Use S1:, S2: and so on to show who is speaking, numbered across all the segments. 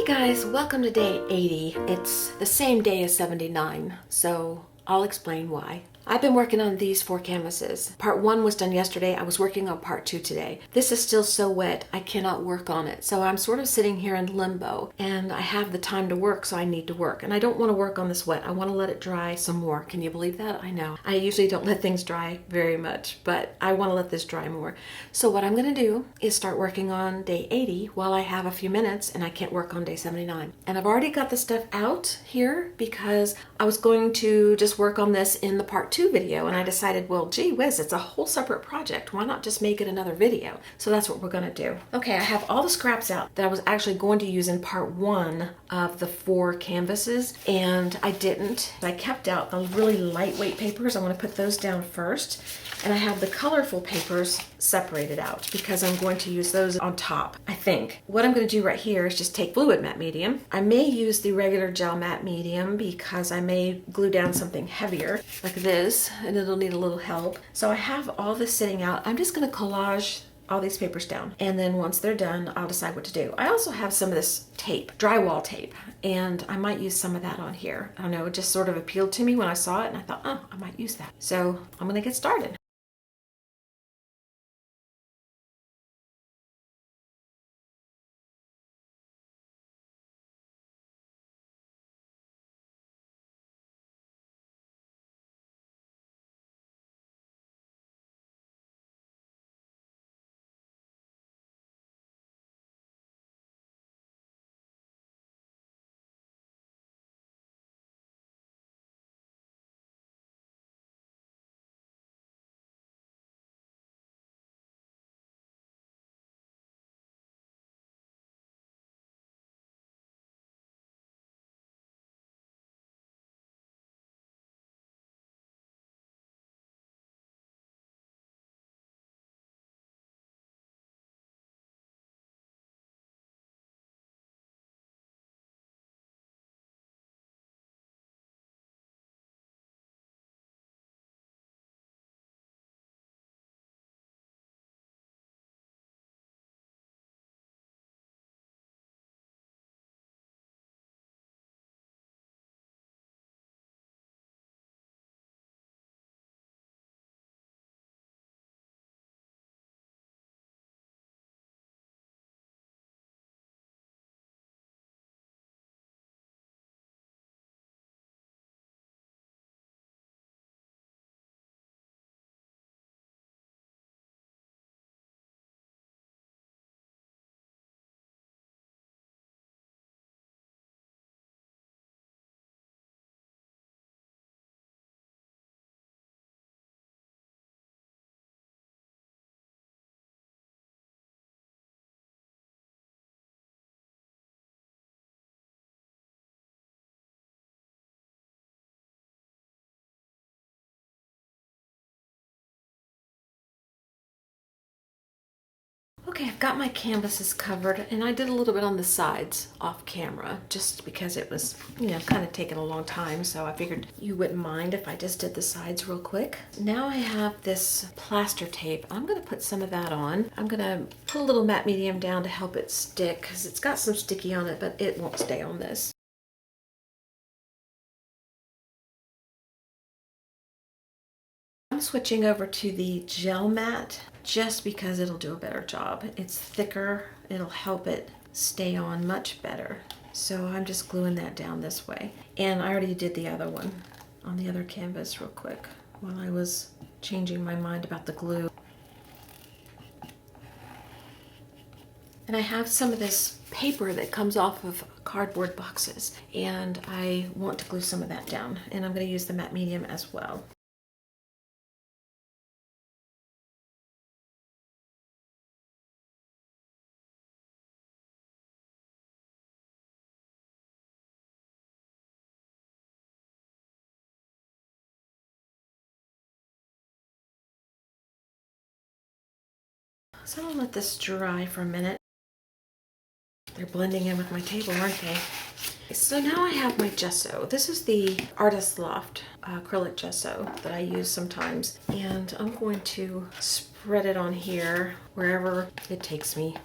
S1: Guys, welcome to day 80. It's the same day as 79, so I'll explain why. I've been working on these 4 canvases. Part 1 was done yesterday. I was working on part 2 today. This is still so wet, I cannot work on it. So I'm sort of sitting here in limbo, and I have the time to work, so I need to work. And I don't want to work on this wet. I want to let it dry some more. Can you believe that? I know. I usually don't let things dry very much, but I want to let this dry more. So what I'm going to do is start working on day 80 while I have a few minutes and I can't work on day 79. And I've already got the stuff out here because I was going to just work on this in the part 2 video, and I decided, well, gee whiz, it's a whole separate project. Why not just make it another video? So that's what we're going to do. Okay, I have all the scraps out that I was actually going to use in part 1 of the 4 canvases, and I didn't. I kept out the really lightweight papers. I want to put those down first, and I have the colorful papers separated out because I'm going to use those on top, I think. What I'm going to do right here is just take fluid matte medium. I may use the regular gel matte medium because I may glue down something heavier like this, and it'll need a little help. So I have all this sitting out. I'm just going to collage all these papers down, and then once they're done, I'll decide what to do. I also have some of this tape, drywall tape, and I might use some of that on here. I don't know, it just sort of appealed to me when I saw it, and I thought, oh, I might use that. So I'm going to get started. Okay, I've got my canvases covered, and I did a little bit on the sides off camera just because it was, kind of taking a long time, so I figured you wouldn't mind if I just did the sides real quick. Now I have this plaster tape. I'm going to put some of that on. I'm going to put a little matte medium down to help it stick because it's got some sticky on it, but it won't stay on this. I'm switching over to the gel matte just because it'll do a better job. It's thicker, it'll help it stay on much better. So I'm just gluing that down this way. And I already did the other one on the other canvas real quick while I was changing my mind about the glue. And I have some of this paper that comes off of cardboard boxes, and I want to glue some of that down, and I'm going to use the matte medium as well. So I'll let this dry for a minute. They're blending in with my table, aren't they? So now I have my gesso. This is the Artist Loft acrylic gesso that I use sometimes. And I'm going to spread it on here wherever it takes me.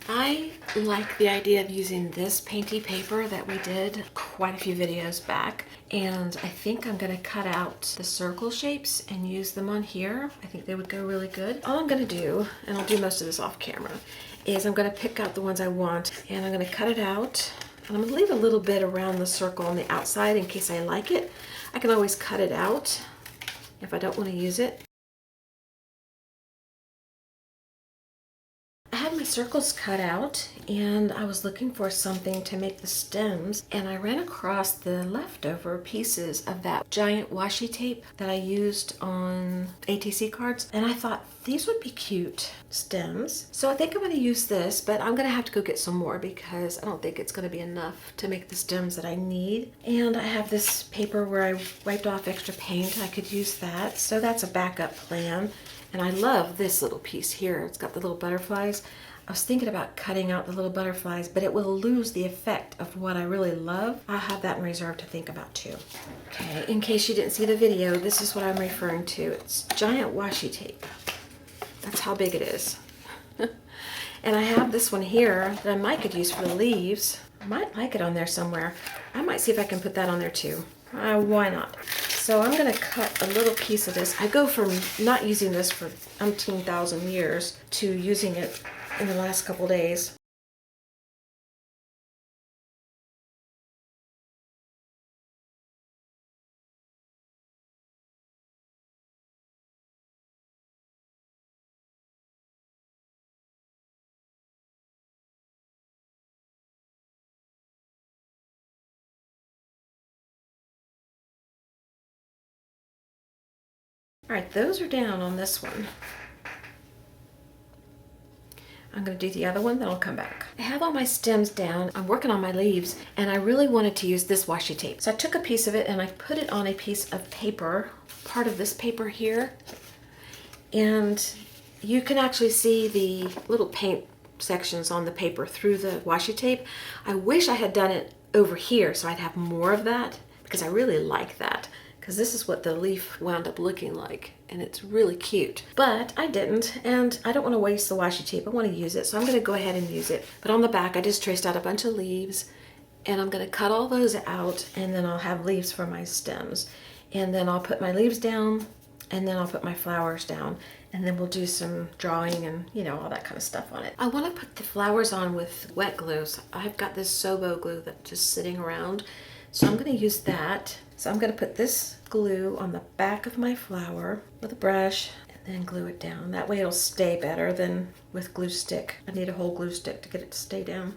S1: I like the idea of using this painty paper that we did quite a few videos back, and I think I'm going to cut out the circle shapes and use them on here. I think they would go really good. All I'm going to do, and I'll do most of this off camera, is I'm going to pick out the ones I want, and I'm going to cut it out, and I'm going to leave a little bit around the circle on the outside in case I like it. I can always cut it out if I don't want to use it. I had my circles cut out and I was looking for something to make the stems, and I ran across the leftover pieces of that giant washi tape that I used on ATC cards, and I thought these would be cute stems. So I think I'm going to use this, but I'm going to have to go get some more because I don't think it's going to be enough to make the stems that I need. And I have this paper where I wiped off extra paint. I could use that. So that's a backup plan. And I love this little piece here. It's got the little butterflies. I was thinking about cutting out the little butterflies, but it will lose the effect of what I really love. I'll have that in reserve to think about too. Okay, in case you didn't see the video, this is what I'm referring to. It's giant washi tape. That's how big it is. And I have this one here that I might could use for the leaves. I might like it on there somewhere. I might see if I can put that on there too. Why not? So I'm going to cut a little piece of this. I go from not using this for umpteen thousand years to using it in the last couple days. All right, those are down on this one. I'm going to do the other one, then I'll come back. I have all my stems down. I'm working on my leaves, and I really wanted to use this washi tape. So I took a piece of it and I put it on a piece of paper, part of this paper here. And you can actually see the little paint sections on the paper through the washi tape. I wish I had done it over here so I'd have more of that, because I really like that. Because this is what the leaf wound up looking like, and it's really cute. But I didn't, and I don't want to waste the washi tape. I want to use it, so I'm going to go ahead and use it. But on the back, I just traced out a bunch of leaves, and I'm going to cut all those out, and then I'll have leaves for my stems. And then I'll put my leaves down, and then I'll put my flowers down, and then we'll do some drawing and, you know, all that kind of stuff on it. I want to put the flowers on with wet glue. So I've got this Sobo glue that's just sitting around, so I'm going to use that. So I'm going to put this glue on the back of my flower with a brush and then glue it down. That way it'll stay better than with glue stick. I need a whole glue stick to get it to stay down.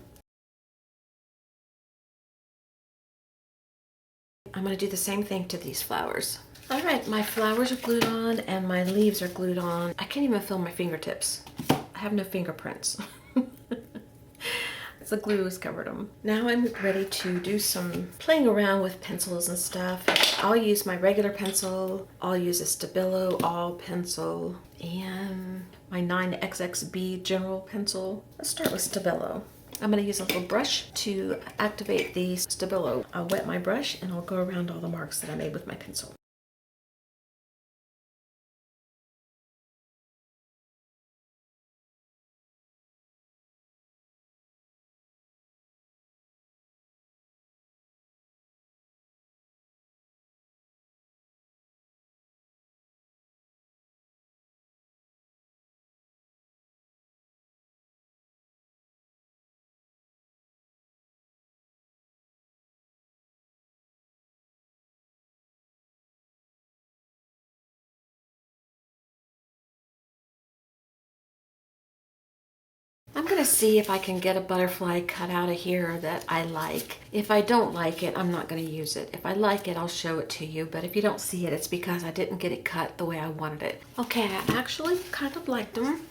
S1: I'm going to do the same thing to these flowers. All right, my flowers are glued on and my leaves are glued on. I can't even feel my fingertips. I have no fingerprints. The glue has covered them. Now I'm ready to do some playing around with pencils and stuff. I'll use my regular pencil. I'll use a Stabilo All pencil and my 9XXB general pencil. Let's start with Stabilo. I'm going to use a little brush to activate the Stabilo. I'll wet my brush and I'll go around all the marks that I made with my pencil. I'm going to see if I can get a butterfly cut out of here that I like. If I don't like it, I'm not going to use it. If I like it, I'll show it to you. But if you don't see it, it's because I didn't get it cut the way I wanted it. Okay, I actually kind of liked them.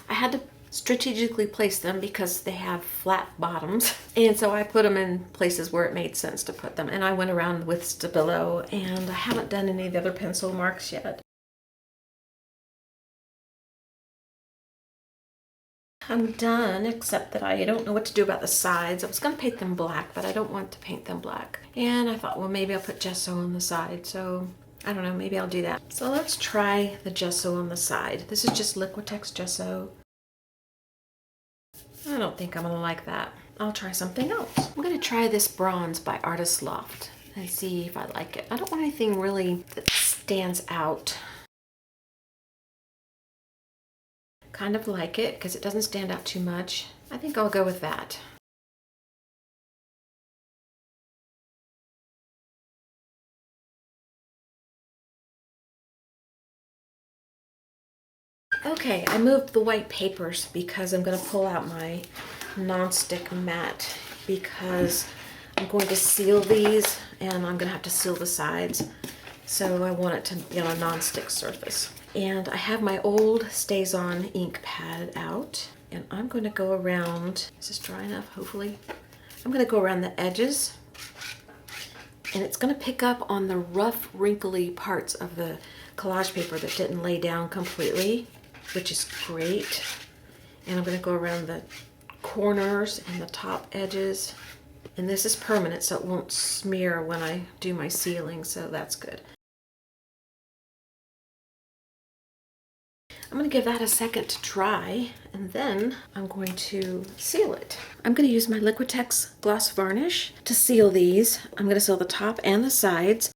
S1: I had to strategically place them because they have flat bottoms. And so I put them in places where it made sense to put them. And I went around with Stabilo, and I haven't done any of the other pencil marks yet. I'm done, except that I don't know what to do about the sides. I was going to paint them black, but I don't want to paint them black. And I thought, well, maybe I'll put gesso on the side. So I don't know, maybe I'll do that. So let's try the gesso on the side. This is just Liquitex gesso. I don't think I'm gonna like that. I'll try something else. I'm gonna try this bronze by Artist Loft and see if I like it. I don't want anything really that stands out. Kind of like it because it doesn't stand out too much. I think I'll go with that. Okay, I moved the white papers because I'm going to pull out my non-stick mat because I'm going to seal these and I'm going to have to seal the sides. So I want it to be on a non-stick surface. And I have my old Stays-On ink pad out and I'm going to go around, is this dry enough, hopefully? I'm going to go around the edges and it's going to pick up on the rough, wrinkly parts of the collage paper that didn't lay down completely, which is great. And I'm going to go around the corners and the top edges. And this is permanent, so it won't smear when I do my sealing, so that's good. I'm going to give that a second to dry, and then I'm going to seal it. I'm going to use my Liquitex gloss varnish to seal these. I'm going to seal the top and the sides.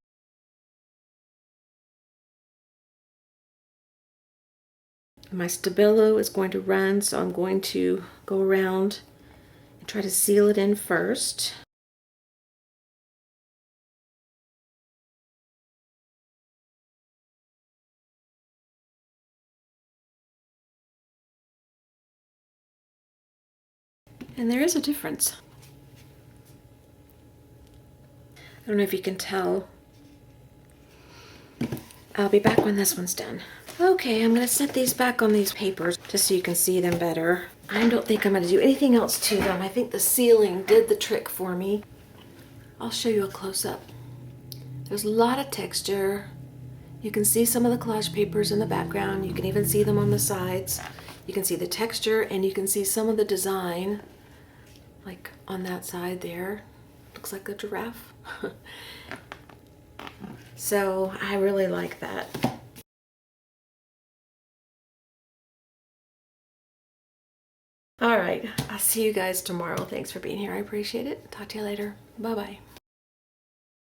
S1: My Stabilo is going to run, so I'm going to go around and try to seal it in first. And there is a difference. I don't know if you can tell. I'll be back when this one's done. Okay, I'm going to set these back on these papers just so you can see them better. I don't think I'm going to do anything else to them. I think the sealing did the trick for me. I'll show you a close-up. There's a lot of texture. You can see some of the collage papers in the background. You can even see them on the sides. You can see the texture and you can see some of the design, like on that side there. Looks like a giraffe. So I really like that. All right, I'll see you guys tomorrow. Thanks for being here. I appreciate it. Talk to you later. Bye-bye.